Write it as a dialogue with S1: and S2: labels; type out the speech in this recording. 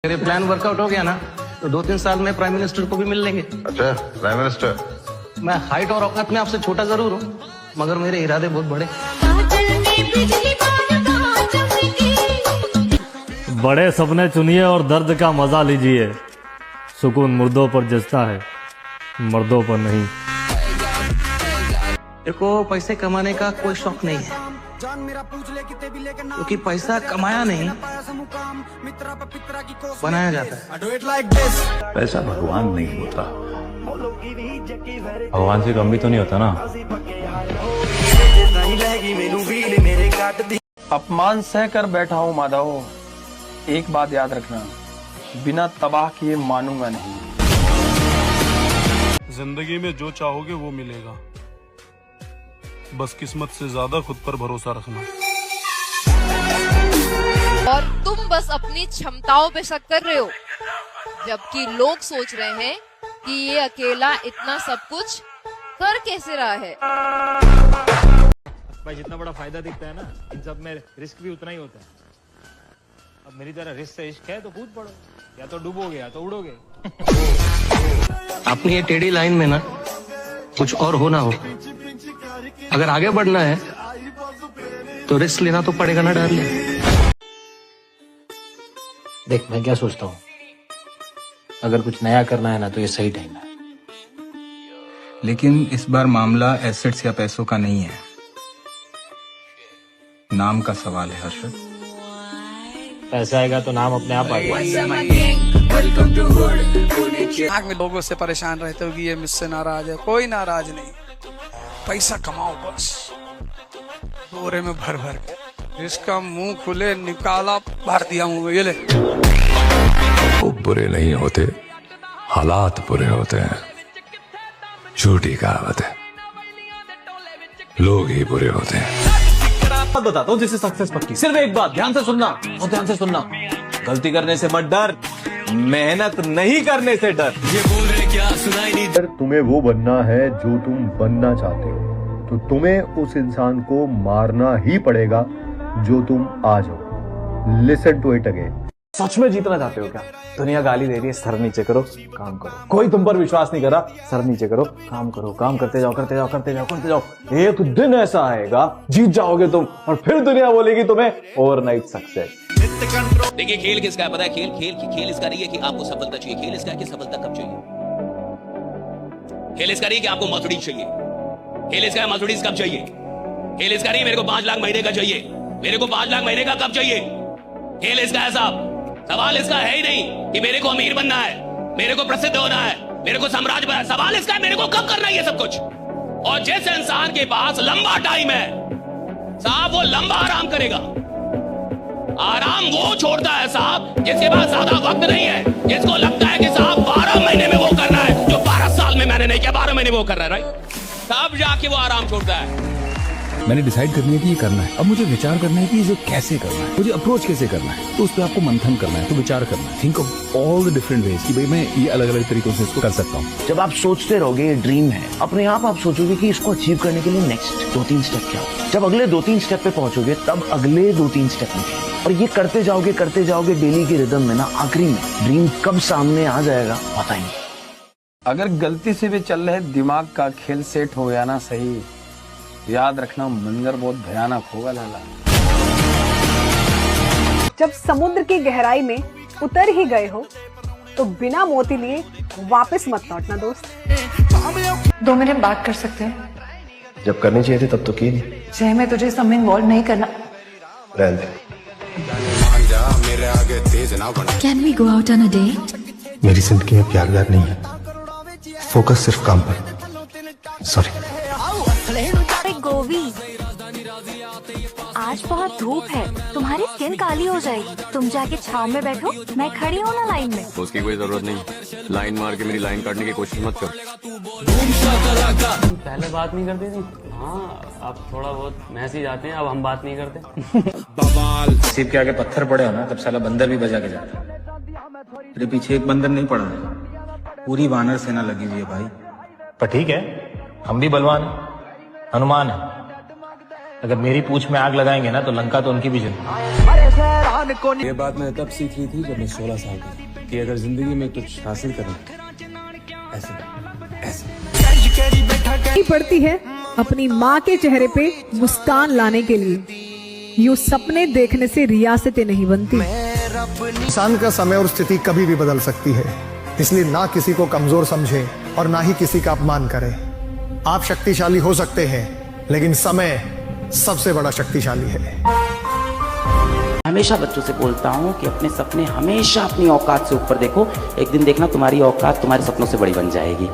S1: मेरे plan workout हो गया ना तो 2-3 साल में प्राइम मिनिस्टर को भी मिल लेंगे।
S2: अच्छा, प्राइम मिनिस्टर।
S1: मैं हाइट और औकात में आपसे छोटा जरूर हूँ, मगर मेरे इरादे बहुत बड़े।
S3: बड़े सपने चुनिए और दर्द का मजा लीजिए। सुकून मुर्दों पर जचता है, मर्दों पर नहीं।
S1: मेरे को पैसे कमाने का कोई शौक नहीं है, क्योंकि पैसा कमाया नहीं बनाया जाता है।
S4: पैसा भगवान नहीं होता, भगवान से कम भी तो नहीं होता ना।
S5: अपमान सह कर बैठा हूँ माधव, एक बात याद रखना, बिना तबाह किए मानूंगा नहीं।
S6: जिंदगी में जो चाहोगे वो मिलेगा, बस किस्मत से ज्यादा खुद पर भरोसा रखना।
S7: और तुम बस अपनी क्षमताओं पे शक कर रहे हो, जबकि लोग सोच रहे हैं कि ये अकेला इतना सब कुछ कर कैसे रहा है।
S3: भाई जितना बड़ा फायदा दिखता है ना, इन सब में रिस्क भी उतना ही होता है। अब मेरी तरह रिस्क से इश्क है तो कूद पड़ो, या तो डूबोगे या तो उड़ोगे।
S1: अपनी ये टेढ़ी लाइन में ना कुछ और हो ना हो, अगर आगे बढ़ना है तो रिस्क लेना तो पड़ेगा ना डार्लिंग।
S8: देख मैं क्या सोचता हूँ, अगर कुछ नया करना है ना तो ये सही टाइम है।
S9: लेकिन इस बार मामला एसेट्स या पैसों का नहीं है, नाम का सवाल है हर्षद।
S8: पैसा आएगा तो नाम अपने आप आएगा।
S5: आग में लोगों से परेशान रहते हो कि ये मुझसे नाराज है, कोई नाराज नहीं। पैसा कमाओ बस, बोरे में भर भर के। इसका मुंह खुले निकाला, भर दिया मुंह में, ये ले।
S4: वो बुरे नहीं होते, हालात बुरे होते हैं। झूठी कहावत है, लोग ही बुरे होते हैं।
S10: बताता हूँ जिससे सक्सेस पक्की, सिर्फ एक बात ध्यान से सुनना और ध्यान से सुनना। गलती करने से मत डर, मेहनत नहीं करने से डर। ये बोल रहे क्या सुनाई नहीं।
S11: अगर तुम्हें वो बनना है जो तुम बनना चाहते हो, तो तुम्हें उस इंसान को मारना ही पड़ेगा जो तुम आज हो। Listen to it again.
S10: सच में जीतना चाहते हो क्या? दुनिया गाली दे रही है, सर नीचे करो, काम करो। कोई तुम पर विश्वास नहीं कर रहा, सर नीचे करो, काम करो। काम करते जाओ, करते जाओ, करते जाओ, करते जाओ। एक दिन ऐसा आएगा जीत जाओगे तुम, और फिर दुनिया बोलेगी तुम्हें ओवरनाइट सक्सेस।
S12: देखिए खेल किसका है पता है? खेल इसका नहीं है कि आपको सफलता चाहिए, खेल इसका है कि सफलता कब चाहिए। खेल इसका नहीं कि आपको मर्सिडीज चाहिए, खेल इसका है मर्सिडीज कब चाहिए। खेल इसका नहीं मेरे को 5 लाख महीने का चाहिए, मेरे को 5 लाख महीने का कब चाहिए। खेल इसका है साहब, सवाल इसका है ही नहीं कि मेरे को अमीर बनना है, मेरे को प्रसिद्ध होना है, मेरे को साम्राज्य बनना है। सवाल इसका है मेरे को कब करना है ये सब कुछ। और जिस इंसान के पास लंबा टाइम है साहब, वो लंबा आराम करेगा। आराम वो छोड़ता है साहब जिसके पास ज्यादा वक्त नहीं है, जिसको लगता है कि साहब 12 महीने में वो करना है जो 12 साल में मैंने नहीं किया, 12 महीने में वो कर रहा है, राइट। तब जाके वो आराम छोड़ता है।
S4: मैंने डिसाइड करनी है कि ये करना है, अब मुझे विचार करना है कि इसे कैसे करना है, मुझे अप्रोच कैसे करना है। तो उस पर आपको मंथन करना है, तो विचार करना है। Think of all the different ways कि भाई मैं ये अलग अलग तरीकों से इसको कर सकता हूँ।
S8: जब आप सोचते रहोगे ये ड्रीम है, अपने आप सोचोगे कि इसको अचीव करने के लिए नेक्स्ट 2-3 स्टेप क्या हो। जब अगले 2-3 स्टेप पे पहुंचोगे, तब अगले 2-3 स्टेप में, और ये करते जाओगे डेली के रिदम में ना, आखिरी में ड्रीम कब सामने आ जाएगा पता ही नहीं।
S5: अगर गलती से भी चल रहे दिमाग का खेल सेट हो गया ना सही, याद रखना मंजर बहुत भयानक होगा लाला।
S13: जब समुद्र की गहराई में उतर ही गए हो तो बिना मोती लिए वापस मत लौटना दोस्त।
S7: 2 मिनट बात कर सकते हैं?
S11: जब करनी चाहिए थी तब तो की नहीं।
S7: चाहे मैं तुझे सब में इन्वॉल्व नहीं करना।
S11: रहने दे।
S7: Can we go out on a date?
S11: मेरी जिंदगी में प्यार व्यार नहीं है, फोकस सिर्फ काम पर। सॉरी
S13: गोवी, आज बहुत धूप है, तुम्हारी स्किन काली हो जाएगी। तुम जाके छाव में बैठो, मैं खड़ी हूँ ना लाइन में।
S4: उसकी कोई जरूरत नहीं, लाइन मार के मेरी लाइन काटने की कोशिश मत कर।
S3: पहले बात नहीं करते थे, हाँ अब थोड़ा बहुत मैसेज आते हैं, अब हम बात नहीं करते।
S9: सीप के आगे पत्थर पड़े हो ना, तब साला बंदर भी बजा के जाता है। तेरे पीछे एक बंदर नहीं पड़ा, पूरी वानर सेना लगी हुई है भाई।
S10: पर ठीक है, हम भी बलवान हैं, हनुमान है।
S3: अगर मेरी पूंछ में आग लगाएंगे ना तो लंका तो उनकी भी जलेगी।
S4: ये बात मैंने तब सीखी थी जब मैं 16 साल का था कि अगर जिंदगी में कुछ हासिल करना ऐसे
S13: पड़ती है अपनी माँ के चेहरे पे मुस्कान लाने के लिए। यूं सपने देखने से रियासतें नहीं बनती।
S2: इंसान का समय और स्थिति कभी भी बदल सकती है, इसलिए ना किसी को कमजोर समझें और ना ही किसी का अपमान करें। आप शक्तिशाली हो सकते हैं, लेकिन समय सबसे बड़ा शक्तिशाली है।
S14: हमेशा बच्चों से बोलता हूँ कि अपने सपने हमेशा अपनी औकात से ऊपर देखो। एक दिन देखना तुम्हारी औकात तुम्हारे सपनों से बड़ी बन जाएगी।